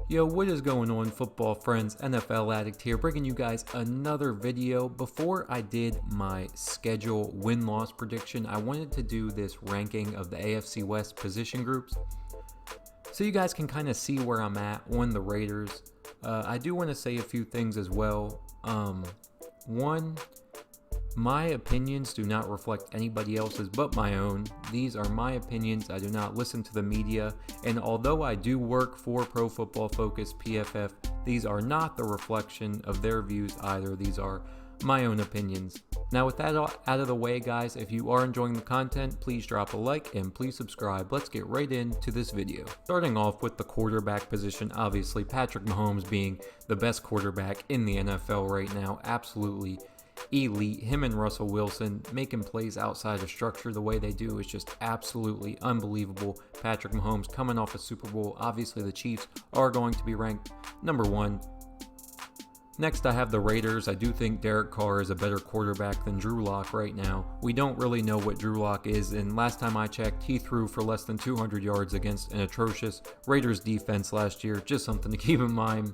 Yo, what is going on, football friends? NFL Addict here, bringing you guys another video. Before I did my schedule win-loss prediction, I wanted to do this ranking of the AFC West position groups so you guys can kind of see where I'm at on the Raiders. I do want to say a few things as well. One, my opinions do not reflect anybody else's but my own. These are my opinions. I do not listen to the media. And although I do work for Pro Football Focus, PFF, these are not the reflection of their views either. These are my own opinions. Now, with that out of the way, guys, if you are enjoying the content, please drop a like and please subscribe. Let's get right into this video. Starting off with the quarterback position, obviously Patrick Mahomes being the best quarterback in the NFL right now. Absolutely elite. Him and Russell Wilson making plays outside of structure the way they do is just absolutely unbelievable. Patrick Mahomes coming off a Super Bowl. Obviously the Chiefs are going to be ranked number one. Next, I have the Raiders. I do think Derek Carr is a better quarterback than Drew Lock right now. We don't really know what Drew Lock is, and last time I checked, he threw for less than 200 yards against an atrocious Raiders defense last year. Just something to keep in mind.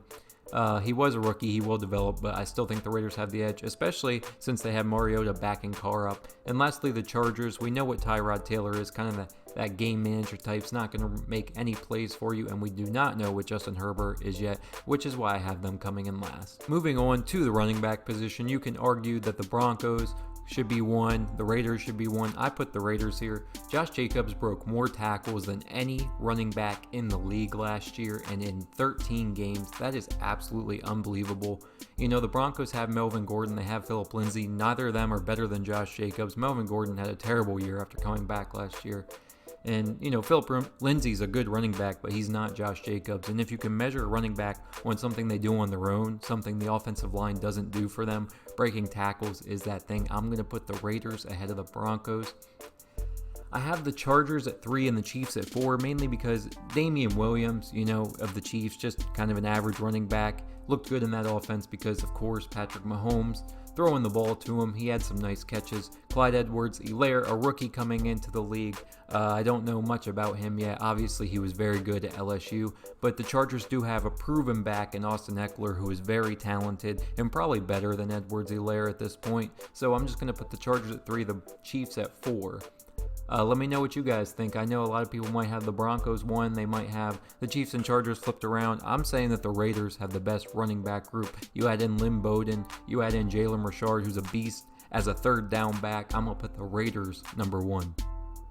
He was a rookie, he will develop, but I still think the Raiders have the edge, especially since they have Mariota backing Carr up. And lastly, the Chargers. We know what Tyrod Taylor is, kind of that game manager type. He's not going to make any plays for you, and we do not know what Justin Herbert is yet, which is why I have them coming in last. Moving on to the running back position, you can argue that the Broncos should be one, the Raiders should be one. I put the Raiders here. Josh Jacobs broke more tackles than any running back in the league last year, and in 13 games. That is absolutely unbelievable. You know, the Broncos have Melvin Gordon, they have Phillip Lindsay. Neither of them are better than Josh Jacobs. Melvin Gordon had a terrible year after coming back last year. And, you know, Phillip Lindsay's a good running back, but he's not Josh Jacobs. And if you can measure a running back on something they do on their own, something the offensive line doesn't do for them, breaking tackles is that thing. I'm going to put the Raiders ahead of the Broncos. I have the Chargers at 3 and the Chiefs at 4, mainly because Damian Williams, you know, of the Chiefs, just kind of an average running back, looked good in that offense because, of course, Patrick Mahomes throwing the ball to him. He had some nice catches. Clyde Edwards-Helaire, a rookie coming into the league. I don't know much about him yet. Obviously, he was very good at LSU, but the Chargers do have a proven back in Austin Eckler, who is very talented and probably better than Edwards-Helaire at this point. So I'm just going to put the Chargers at 3, the Chiefs at 4. Let me know what you guys think. I know a lot of people might have the Broncos 1. They might have the Chiefs and Chargers flipped around. I'm saying that the Raiders have the best running back group. You add in Lynn Bowden. You add in Jalen Richard, who's a beast as a third down back. I'm going to put the Raiders number 1.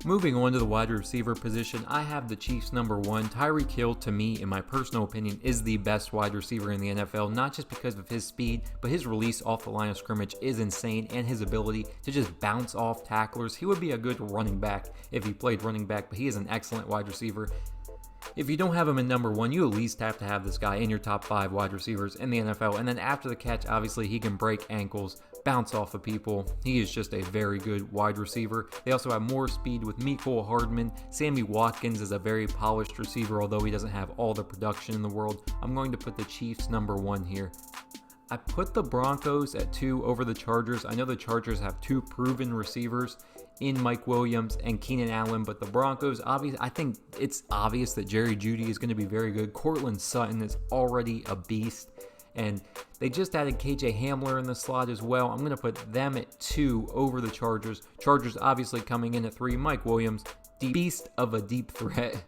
Moving on to the wide receiver position, I have the Chiefs number 1. Tyreek Hill, to me, in my personal opinion, is the best wide receiver in the NFL, not just because of his speed, but his release off the line of scrimmage is insane, and his ability to just bounce off tacklers. He would be a good running back if he played running back, but he is an excellent wide receiver. If you don't have him in number 1, you at least have to have this guy in your top 5 wide receivers in the NFL. And then after the catch, obviously, he can break ankles, bounce off of people. He is just a very good wide receiver. They also have more speed with Mecole Hardman. Sammy Watkins is a very polished receiver, although he doesn't have all the production in the world. I'm going to put the Chiefs number 1 here. I put the Broncos at 2 over the Chargers. I know the Chargers have 2 proven receivers in Mike Williams and Keenan Allen, but the Broncos, I think it's obvious that Jerry Jeudy is going to be very good. Courtland Sutton is already a beast, and they just added KJ Hamler in the slot as well. I'm going to put them at 2 over the Chargers. Chargers obviously coming in at 3. Mike Williams, beast of a deep threat,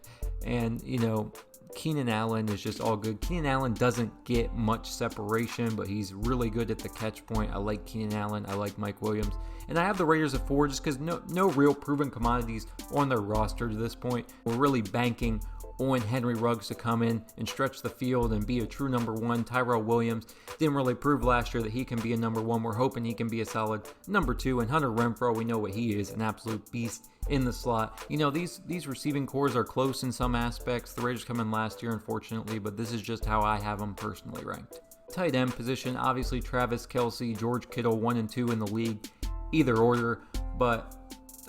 and, you know, Keenan Allen is just all good. Keenan Allen doesn't get much separation, but he's really good at the catch point. I like Keenan Allen. I like Mike Williams. And I have the Raiders at 4 just because no real proven commodities on their roster to this point. We're really banking on Henry Ruggs to come in and stretch the field and be a true number 1. Tyrell Williams didn't really prove last year that he can be a number 1. We're hoping he can be a solid number 2. And Hunter Renfrow, we know what he is, an absolute beast in the slot. You know, these receiving cores are close in some aspects. The Raiders come in last year, unfortunately, but this is just how I have them personally ranked. Tight end position, obviously Travis Kelce, George Kittle, 1 and 2 in the league, either order, but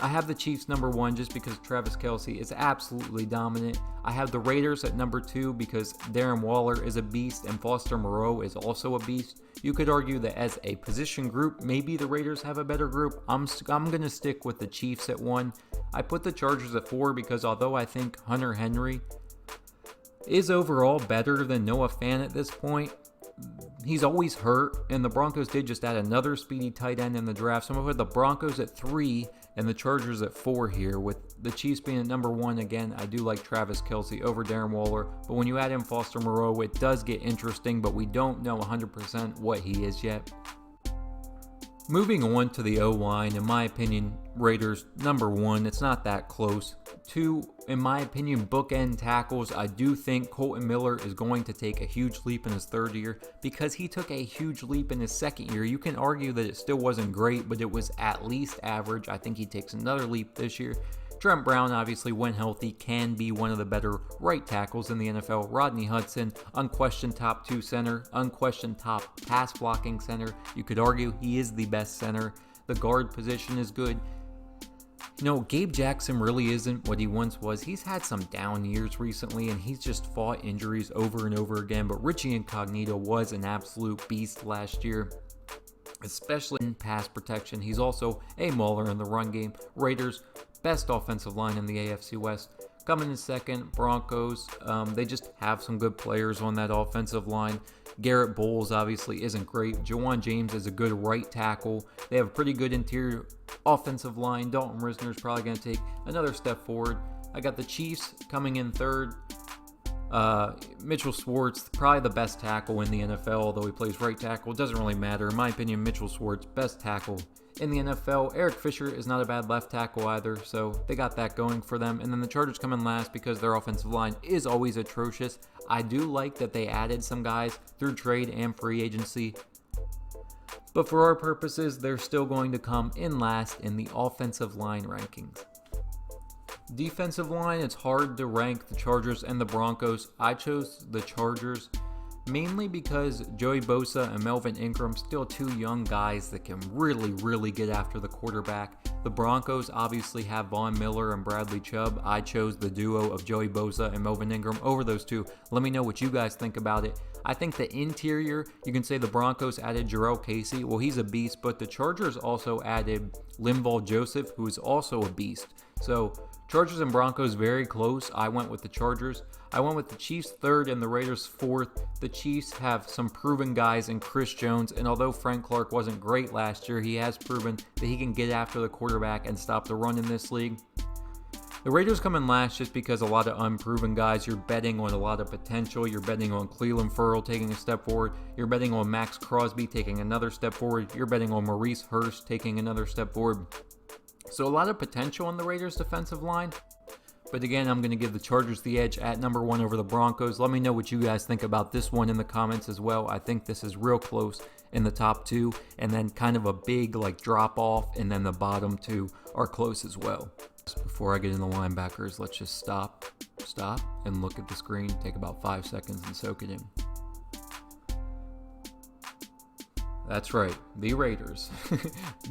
I have the Chiefs number 1 just because Travis Kelce is absolutely dominant. I have the Raiders at number 2 because Darren Waller is a beast and Foster Moreau is also a beast. You could argue that as a position group, maybe the Raiders have a better group. I'm going to stick with the Chiefs at 1. I put the Chargers at 4 because although I think Hunter Henry is overall better than Noah Fant at this point, he's always hurt, and the Broncos did just add another speedy tight end in the draft. So I'm going to put the Broncos at 3 and the Chargers at 4 here, with the Chiefs being at number 1. Again, I do like Travis Kelce over Darren Waller, but when you add in Foster Moreau, it does get interesting, but we don't know 100% what he is yet. Moving on to the O-line, in my opinion, Raiders number 1. It's not that close. 2, in my opinion, bookend tackles. I do think Colton Miller is going to take a huge leap in his 3rd year because he took a huge leap in his 2nd year. You can argue that it still wasn't great, but it was at least average. I think he takes another leap this year. Trent Brown, obviously, when healthy, can be one of the better right tackles in the NFL. Rodney Hudson, unquestioned top 2 center, unquestioned top pass blocking center. You could argue he is the best center. The guard position is good. You know, Gabe Jackson really isn't what he once was. He's had some down years recently, and he's just fought injuries over and over again. But Richie Incognito was an absolute beast last year, especially in pass protection. He's also a mauler in the run game. Raiders, best offensive line in the AFC West. Coming in second, Broncos. They just have some good players on that offensive line. Garrett Bowles obviously isn't great. Jawan James is a good right tackle. They have a pretty good interior offensive line. Dalton Risner is probably going to take another step forward. I got the Chiefs coming in 3rd. Mitchell Schwartz, probably the best tackle in the NFL, although he plays right tackle. It doesn't really matter. In my opinion, Mitchell Schwartz, best tackle in the NFL. Eric Fisher is not a bad left tackle either, so they got that going for them. And then the Chargers come in last because their offensive line is always atrocious. I do like that they added some guys through trade and free agency, but for our purposes, they're still going to come in last in the offensive line rankings. Defensive line, it's hard to rank the Chargers and the Broncos. I chose the Chargers mainly because Joey Bosa and Melvin Ingram, still 2 young guys that can really get after the quarterback. The Broncos obviously have Von Miller and Bradley Chubb. I chose the duo of Joey Bosa and Melvin Ingram over those 2. Let me know what you guys think about it. I think the interior, you can say the Broncos added Jarrell Casey. Well, he's a beast, but the Chargers also added Linval Joseph, who is also a beast. So Chargers and Broncos very close. I went with the Chargers. I went with the Chiefs 3rd and the Raiders 4th. The Chiefs have some proven guys in Chris Jones, and although Frank Clark wasn't great last year, he has proven that he can get after the quarterback and stop the run in this league. The Raiders come in last just because a lot of unproven guys. You're betting on a lot of potential. You're betting on Cleveland Ferrell taking a step forward. You're betting on Max Crosby taking another step forward. You're betting on Maurice Hurst taking another step forward. So a lot of potential on the Raiders defensive line. But again, I'm going to give the Chargers the edge at number 1 over the Broncos. Let me know what you guys think about this one in the comments as well. I think this is real close in the top 2, and then kind of a big drop off, and then the bottom 2 are close as well. Before I get into linebackers, let's just stop, and look at the screen. Take about 5 seconds and soak it in. That's right, the Raiders.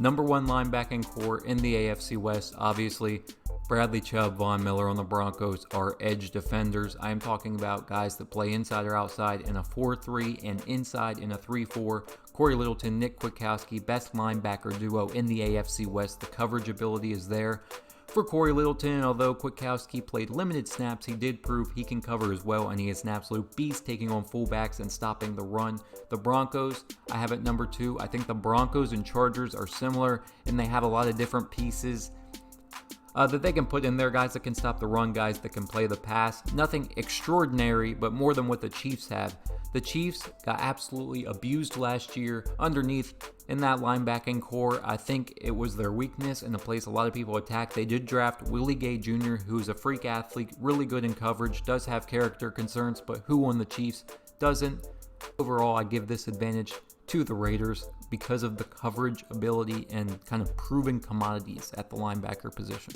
Number 1 linebacking core in the AFC West. Obviously, Bradley Chubb, Von Miller on the Broncos are edge defenders. I am talking about guys that play inside or outside in a 4-3 and inside in a 3-4. Corey Littleton, Nick Kwiatkowski, best linebacker duo in the AFC West. The coverage ability is there for Corey Littleton. Although Kwiatkowski played limited snaps, he did prove he can cover as well, and he is an absolute beast taking on fullbacks and stopping the run. The Broncos, I have at number 2. I think the Broncos and Chargers are similar, and they have a lot of different pieces that they can put in there, guys that can stop the run, guys that can play the pass. Nothing extraordinary, but more than what the Chiefs have. The Chiefs got absolutely abused last year underneath in that linebacking core. I think it was their weakness and the place a lot of people attacked. They did draft Willie Gay Jr., who's a freak athlete, really good in coverage, does have character concerns, but who on the Chiefs doesn't? Overall, I give this advantage to the Raiders because of the coverage ability and kind of proven commodities at the linebacker position.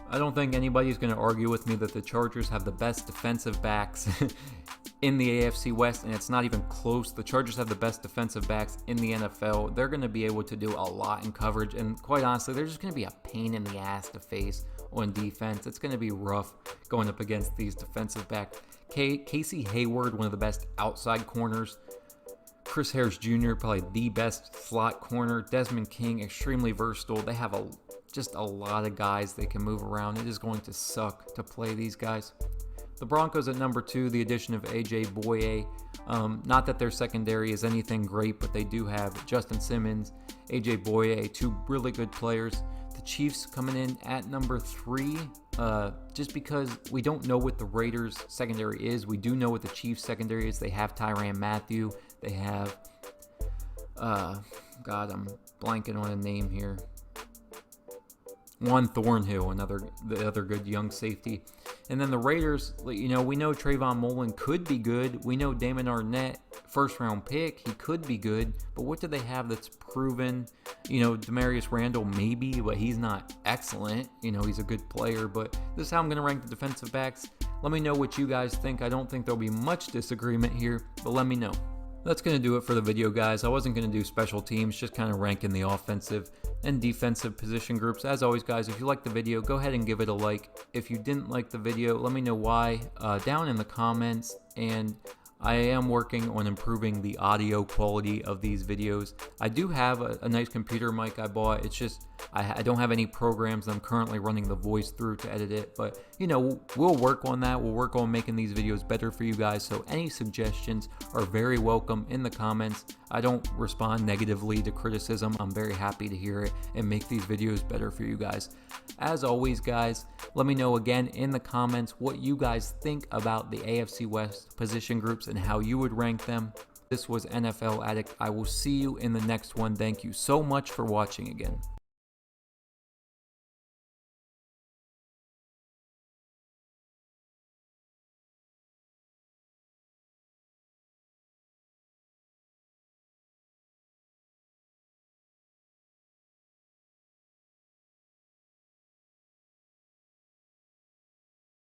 I don't think anybody's going to argue with me that the Chargers have the best defensive backs in the AFC West, and it's not even close. The Chargers have the best defensive backs in the NFL. They're going to be able to do a lot in coverage, and quite honestly, they're just going to be a pain in the ass to face on defense. It's going to be rough going up against these defensive backs. Casey Hayward, one of the best outside corners. Chris Harris Jr., probably the best slot corner. Desmond King, extremely versatile. They have just a lot of guys they can move around. It is going to suck to play these guys. The Broncos at number 2, the addition of A.J. Boye. Not that their secondary is anything great, but they do have Justin Simmons, A.J. Boye, 2 really good players. The Chiefs coming in at number 3, just because we don't know what the Raiders secondary is. We do know what the Chiefs secondary is. They have Tyrann Mathieu. They have, God, I'm blanking on a name here. Juan Thornhill, the other good young safety. And then the Raiders, we know Trayvon Mullen could be good. We know Damon Arnett, first-round pick, he could be good. But what do they have that's proven? Demarius Randall maybe, but he's not excellent. He's a good player. But this is how I'm going to rank the defensive backs. Let me know what you guys think. I don't think there'll be much disagreement here, but let me know. That's going to do it for the video, guys. I wasn't going to do special teams, just kind of ranking the offensive and defensive position groups. As always, guys, if you liked the video, go ahead and give it a like. If you didn't like the video, let me know why down in the comments. And I am working on improving the audio quality of these videos. I do have a nice computer mic I bought. It's just I don't have any programs that I'm currently running the voice through to edit it. But, we'll work on that. We'll work on making these videos better for you guys. So any suggestions are very welcome in the comments. I don't respond negatively to criticism. I'm very happy to hear it and make these videos better for you guys. As always, guys, let me know again in the comments what you guys think about the AFC West position groups and how you would rank them. This was NFL Addict. I will see you in the next one. Thank you so much for watching again.